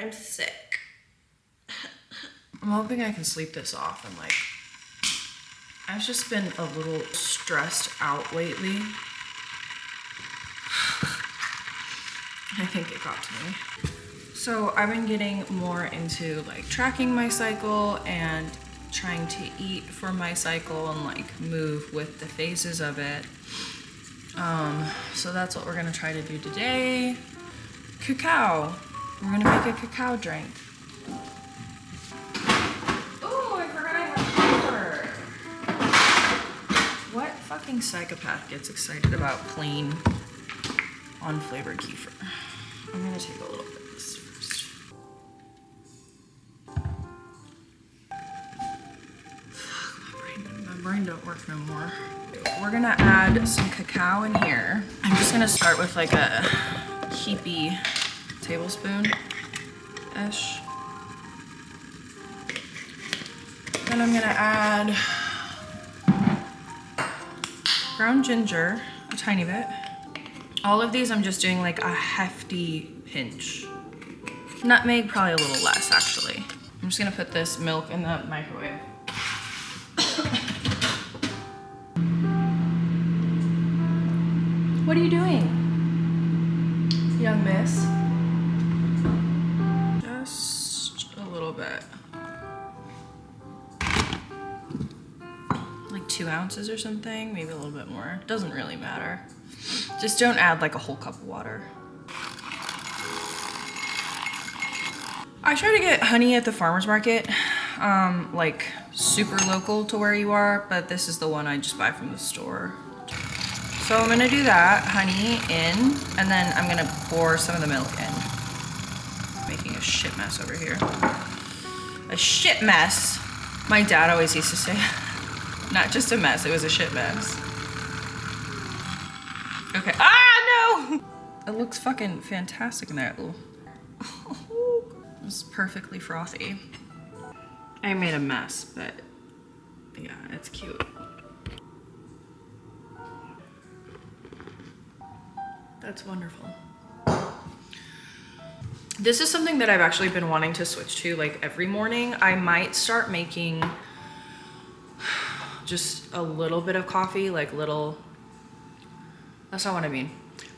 I'm sick. I'm hoping I can sleep this off and like, I've just been a little stressed out lately. I think it got to me. So I've been getting more into like tracking my cycle and trying to eat for my cycle and like move with the phases of it. So that's what we're gonna try to do today. Cacao. We're gonna make a cacao drink. Oh, I forgot I have kefir. What fucking psychopath gets excited about plain, unflavored kefir? I'm gonna take a little bit of this first. Fuck, my brain don't work no more. We're gonna add some cacao in here. I'm just gonna start with like a heapy tablespoon-ish. Then I'm gonna add ground ginger, a tiny bit. All of these I'm just doing like a hefty pinch. Nutmeg, probably a little less actually. I'm just gonna put this milk in the microwave. What are you doing, young miss? Just a little bit. Like 2 ounces or something, maybe a little bit more. Doesn't really matter. Just don't add like a whole cup of water. I try to get honey at the farmer's market, like super local to where you are, but this is the one I just buy from the store. So I'm gonna do that, honey in, and then I'm gonna pour some of the milk in. Making a shit mess over here. A shit mess. My dad always used to say, not just a mess, it was a shit mess. Okay, ah, no! It looks fucking fantastic in there. It's perfectly frothy. I made a mess, but yeah, it's cute. That's wonderful. This is something that I've actually been wanting to switch to like every morning. I might start making just a little bit of coffee, like little, that's not what I mean.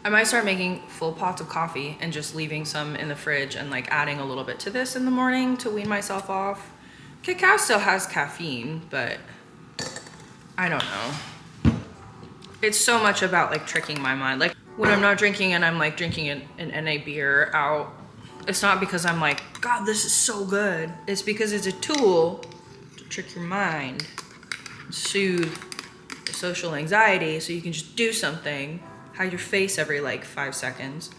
I might start making full pots of coffee and just leaving some in the fridge and like adding a little bit to this in the morning to wean myself off. Cacao still has caffeine, but I don't know. It's so much about like tricking my mind. Like when I'm not drinking and I'm like drinking an NA beer out, it's not because I'm like, God, this is so good. It's because it's a tool to trick your mind, soothe the social anxiety so you can just do something, hide your face every like 5 seconds.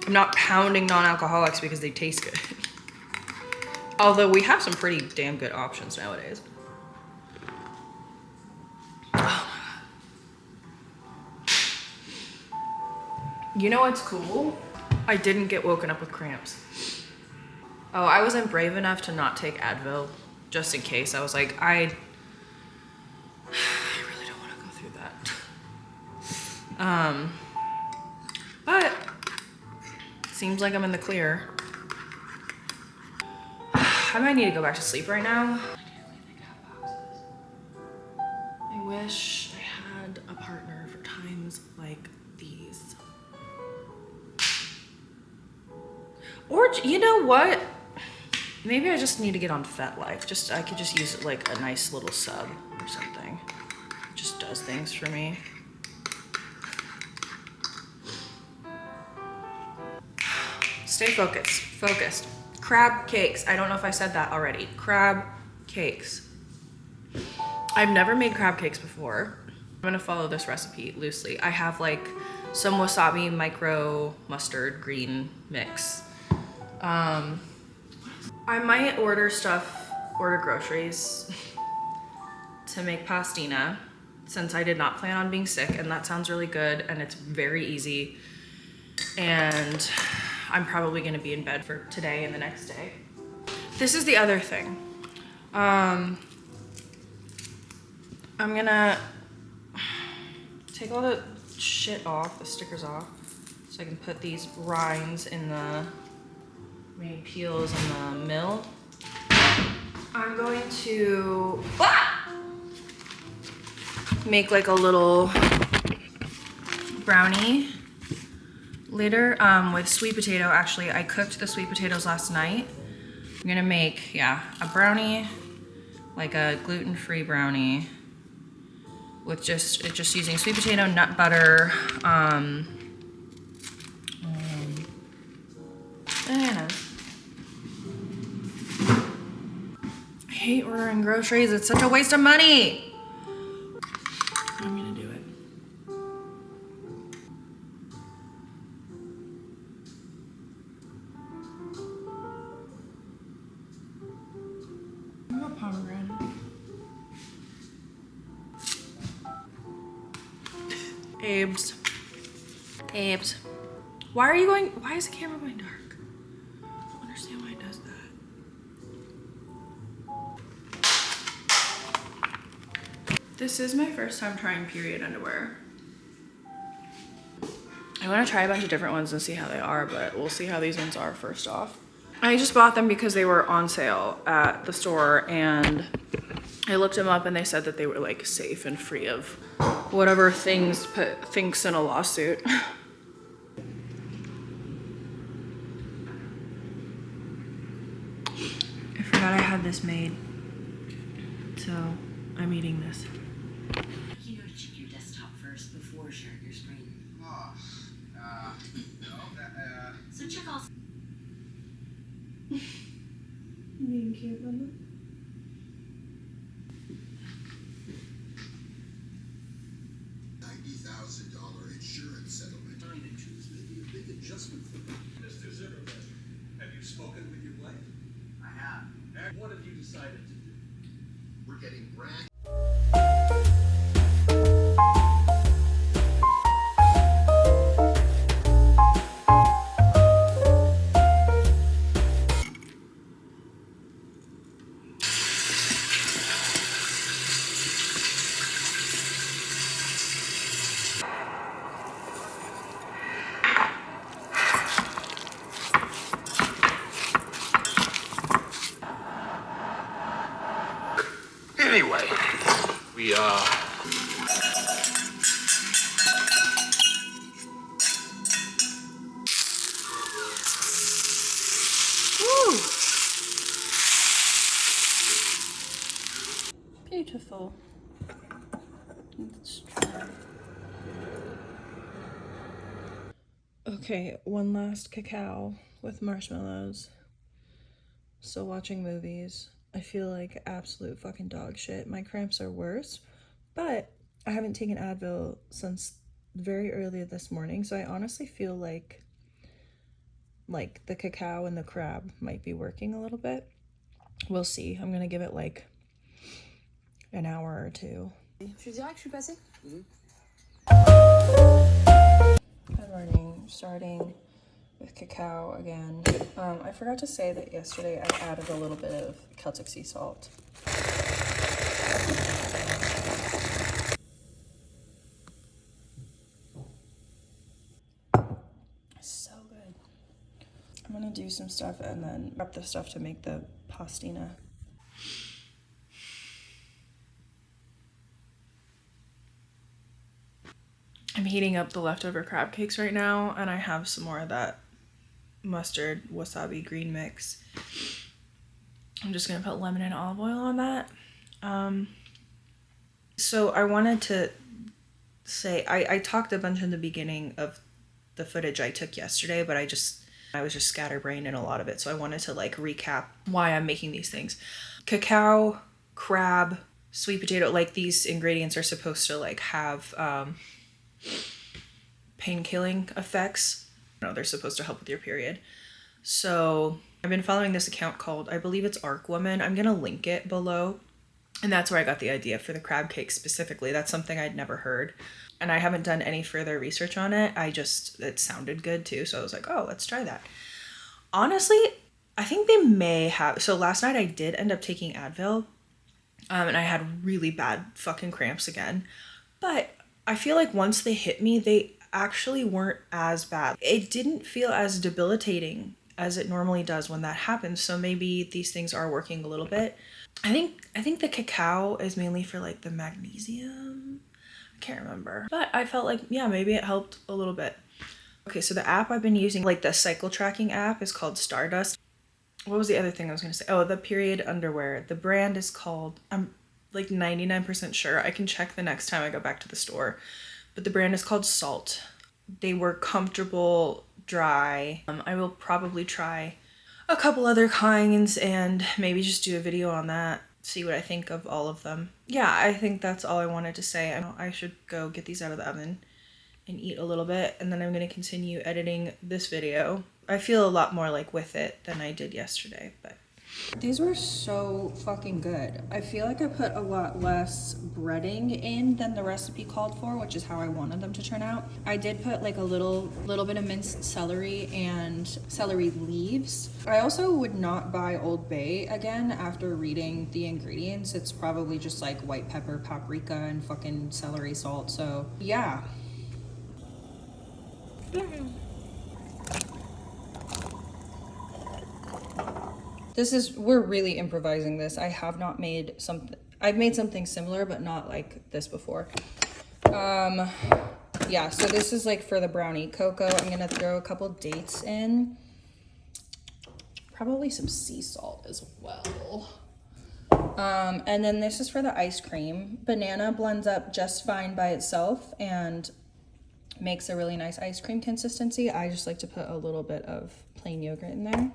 I'm not pounding non-alcoholics because they taste good. Although we have some pretty damn good options nowadays. You know what's cool? I didn't get woken up with cramps. Oh, I wasn't brave enough to not take Advil, just in case. I was like, I really don't want to go through that. But seems like I'm in the clear. I might need to go back to sleep right now. I wish I had a partner for times like these. Or, you know what? Maybe I just need to get on FetLife. I could just use like a nice little sub or something. It just does things for me. Stay focused. Crab cakes. I don't know if I said that already. Crab cakes. I've never made crab cakes before. I'm gonna follow this recipe loosely. I have like some wasabi micro mustard green mix. I might order groceries to make pastina since I did not plan on being sick, and that sounds really good and it's very easy. And I'm probably gonna be in bed for today and the next day. This is the other thing. I'm gonna take all the shit off, the stickers off, so I can put these rinds in the made peels in the mill. I'm going to make like a little brownie later with sweet potato. Actually, I cooked the sweet potatoes last night. I'm gonna make, yeah, a brownie, like a gluten-free brownie with just using sweet potato, nut butter, bananas. I hate ordering groceries. It's such a waste of money. I'm gonna do it. I'm a pomegranate. Abes. Why is the camera going dark? I don't understand why it does that. This is my first time trying period underwear. I want to try a bunch of different ones and see how they are, but we'll see how these ones are first off. I just bought them because they were on sale at the store, and I looked them up and they said that they were like safe and free of whatever things thinks in a lawsuit. I forgot I had this made, so I'm eating this. You know to check your desktop first before sharing your screen. Oh, no, So check all. Being cute, Mama. $90,000 insurance settlement. Timing issues may be a big adjustment for you. Mr. Zimmerman, have you spoken with your wife? I have. And what have you decided to do? We're getting brand. Anyway, we Woo! Beautiful. Let's try. Okay, one last cacao with marshmallows. Still watching movies. I feel like absolute fucking dog shit. My cramps are worse, but I haven't taken Advil since very early this morning, so I honestly feel like the cacao and the crab might be working a little bit. We'll see. I'm gonna give it like an hour or two. Je dirais que je suis passée. Good morning. Starting with cacao again. I forgot to say that yesterday I added a little bit of Celtic sea salt. So good. I'm gonna do some stuff and then prep the stuff to make the pastina. I'm heating up the leftover crab cakes right now, and I have some more of that mustard wasabi green mix. I'm just gonna put lemon and olive oil on that. So I wanted to say, I talked a bunch in the beginning of the footage I took yesterday, but I was just scatterbrained in a lot of it, so I wanted to like recap why I'm making these things. Cacao, crab, sweet potato, like these ingredients are supposed to like have pain-killing effects. No, they're supposed to help with your period. So I've been following this account called, I believe it's Arc Woman. I'm gonna link it below. And that's where I got the idea for the crab cake specifically. That's something I'd never heard. And I haven't done any further research on it. It sounded good too. So I was like, oh, let's try that. Honestly, I think they may have. So last night I did end up taking Advil. And I had really bad fucking cramps again. But I feel like once they hit me, they actually weren't as bad. It didn't feel as debilitating as it normally does when that happens. So maybe these things are working a little bit. I think the cacao is mainly for like the magnesium. I can't remember, but I felt like, yeah, maybe it helped a little bit. Okay, so the app I've been using, like the cycle tracking app, is called Stardust. What was the other thing I was gonna say? Oh, the period underwear. The brand is called, I'm like 99% sure. I can check the next time I go back to the store. But the brand is called Salt. They were comfortable, dry. I will probably try a couple other kinds and maybe just do a video on that, see what I think of all of them. Yeah, I think that's all I wanted to say. I should go get these out of the oven and eat a little bit, and then I'm gonna continue editing this video. I feel a lot more like with it than I did yesterday, but these were so fucking good. I feel like I put a lot less breading in than the recipe called for, which is how I wanted them to turn out. I did put like a little bit of minced celery and celery leaves. I also would not buy Old Bay again after reading the ingredients. It's probably just like white pepper, paprika, and fucking celery salt. So yeah. We're really improvising this. I have not made something, I've made something similar, but not like this before. Yeah, so this is like for the brownie cocoa. I'm gonna throw a couple dates in. Probably some sea salt as well. And then this is for the ice cream. Banana blends up just fine by itself and makes a really nice ice cream consistency. I just like to put a little bit of plain yogurt in there.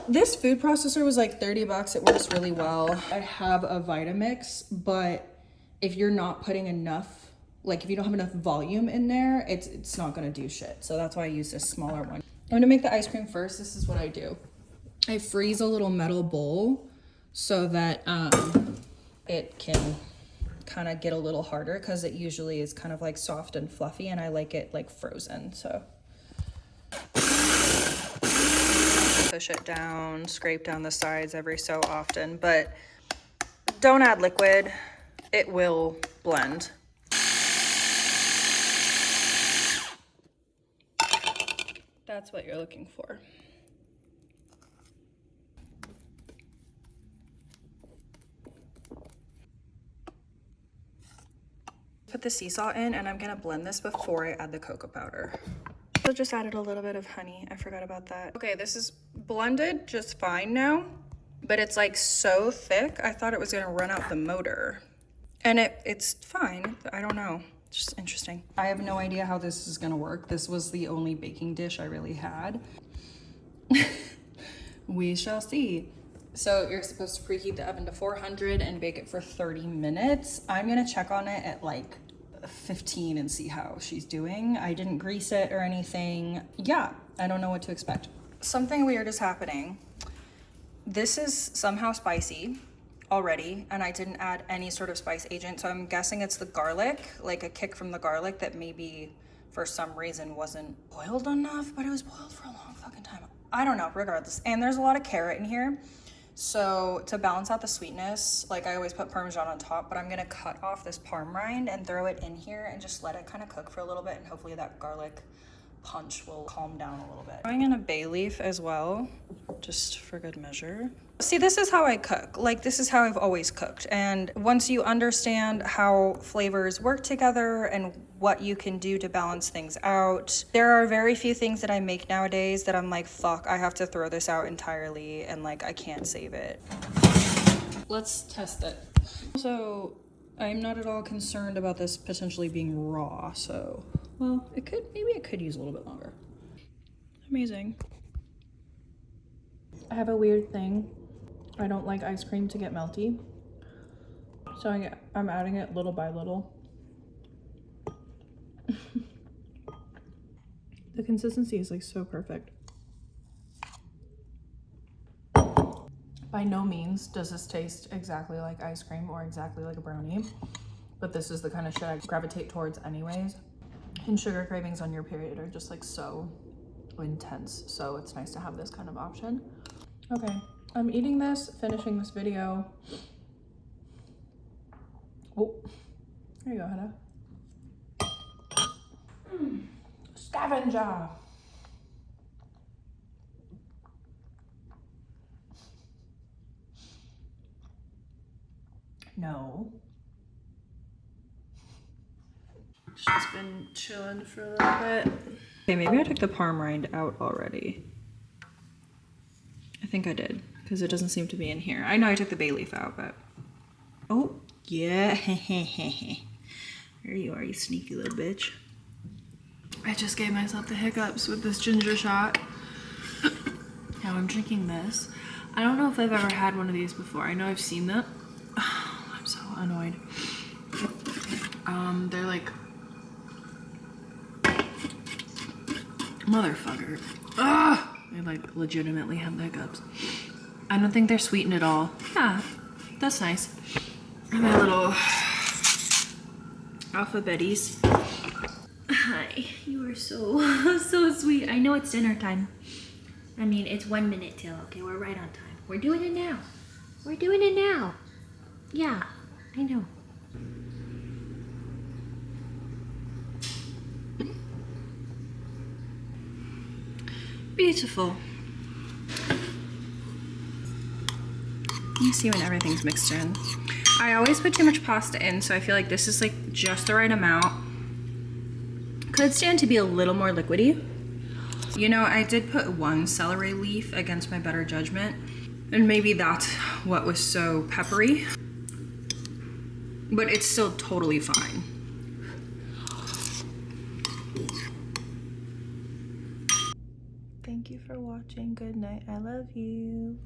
This food processor was like 30 bucks. It works really well. I have a Vitamix, but if you're not putting enough, like if you don't have enough volume in there, it's not gonna do shit. So that's why I use this smaller one. I'm gonna make the ice cream first. This is what I do. I freeze a little metal bowl so that it can kind of get a little harder, because it usually is kind of like soft and fluffy, and I like it like frozen. So push it down, scrape down the sides every so often, but don't add liquid. It will blend. That's what you're looking for. Put the sea salt in, and I'm gonna blend this before I add the cocoa powder. So just added a little bit of honey. I forgot about that. Okay, this is blended just fine now, but it's like so thick. I thought it was gonna run out the motor, and it's fine. I don't know. It's just interesting. I have no idea how this is gonna work. This was the only baking dish I really had. We shall see. So you're supposed to preheat the oven to 400 and bake it for 30 minutes. I'm gonna check on it at like 15 and see how she's doing. I didn't grease it or anything. Yeah, I don't know what to expect. Something weird is happening. This is somehow spicy already, and I didn't add any sort of spice agent, so I'm guessing it's the garlic, like a kick from the garlic that maybe for some reason wasn't boiled enough, but it was boiled for a long fucking time. I don't know, regardless. And there's a lot of carrot in here. So to balance out the sweetness, like I always put Parmesan on top, but I'm gonna cut off this parm rind and throw it in here and just let it kind of cook for a little bit, and hopefully that garlic punch will calm down a little bit. Throwing in a bay leaf as well, just for good measure. See, this is how I cook. Like, this is how I've always cooked. And once you understand how flavors work together and what you can do to balance things out, there are very few things that I make nowadays that I'm like, fuck, I have to throw this out entirely, and like, I can't save it. Let's test it. So, I'm not at all concerned about this potentially being raw, so, well, maybe it could use a little bit longer. Amazing. I have a weird thing. I don't like ice cream to get melty, so I'm adding it little by little. The consistency is like so perfect. By no means does this taste exactly like ice cream or exactly like a brownie, but this is the kind of shit I gravitate towards anyways. And sugar cravings on your period are just like so intense, so it's nice to have this kind of option. Okay, I'm eating this, finishing this video. Oh, there you go, Hannah. Scavenger. No. She's been chilling for a little bit. Okay, maybe I took the parm rind out already. I think I did, because it doesn't seem to be in here. I know I took the bay leaf out, but... Oh, yeah. There you are, you sneaky little bitch. I just gave myself the hiccups with this ginger shot. Now I'm drinking this. I don't know if I've ever had one of these before. I know I've seen them. Oh, I'm so annoyed. They're like... Motherfucker. Ugh! I like legitimately have the hiccups. I don't think they're sweetened at all. Yeah, that's nice. My little alphabetties. Hi, you are so, so sweet. I know it's dinner time. I mean, it's 1 minute till, okay? We're right on time. We're doing it now. We're doing it now. Yeah, I know. Beautiful. You see when everything's mixed in. I always put too much pasta in, so I feel like this is like just the right amount. Could stand to be a little more liquidy. You know, I did put 1 celery leaf against my better judgment, and maybe that's what was so peppery, but it's still totally fine. Thank you for watching. Good night. I love you.